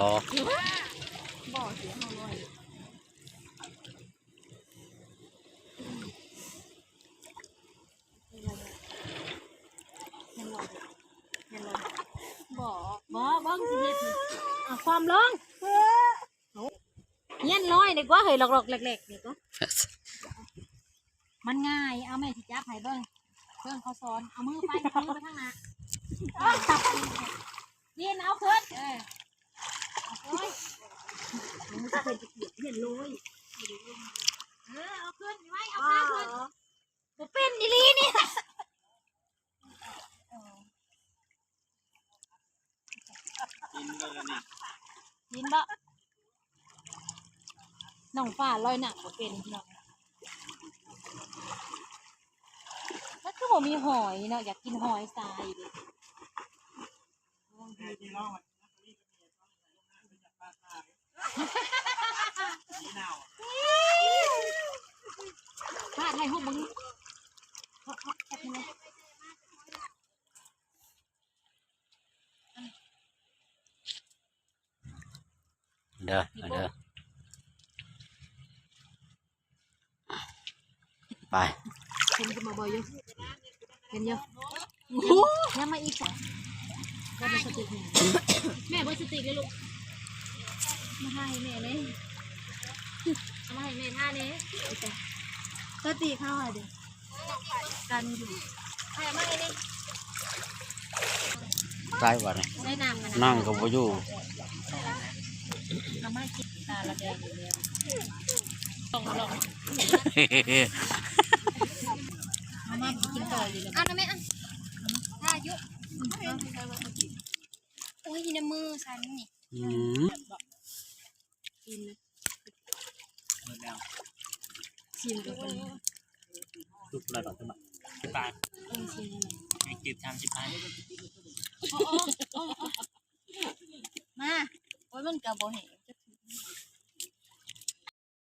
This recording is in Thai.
บ่อเสียห้าร้อยบ่สิเฮ็ดความร้องเงี้ยร้อยดีกว่าเฮ้ยหลอกๆแหลกๆดีกว่ามันง่ายเอาแม่ที่จับให้เบิ่งเขาสอนเอามือไปทางหน้านี่เอาขึ้นเอาขึ้นมันจะเป็นเห็นเลยเอาขึ้นไว้เอาขาขึ้นบ่เป็นอีหลีนี่ยินบ่น้องฟ้าลอยหนักบ่เป็นน้องมันคือบ่มีหอยเนาะอยากกินหอยทรายดิพาดให้ห้องมึงเด้อไปเห็นจะมาบ่อยอยู่เห็นอยู่ยังมาอีกก็เป็นสติกแม่บ่สติกเลยลูกมาให้แม่เลยเอามาให้แม่ท่านี้สติเข้าอ่ะเดี๋ยวกันอยู่ให้มาให้นี่ใกล้กว่านี่ได้น้ำนั่งกับบ่อยู่เอามากินตาละแดงอยู่แล้วลองเอามากินต่ออยู่เลยเอาหน่อยไหมอ่ะถ้าอายุโอ้ยในมือฉันนี่กินชิมกับคนสุกอะไรก่อนสมัครตายชิมไอ้จีบทำ15มาโอ้ยมันกระโบเห็น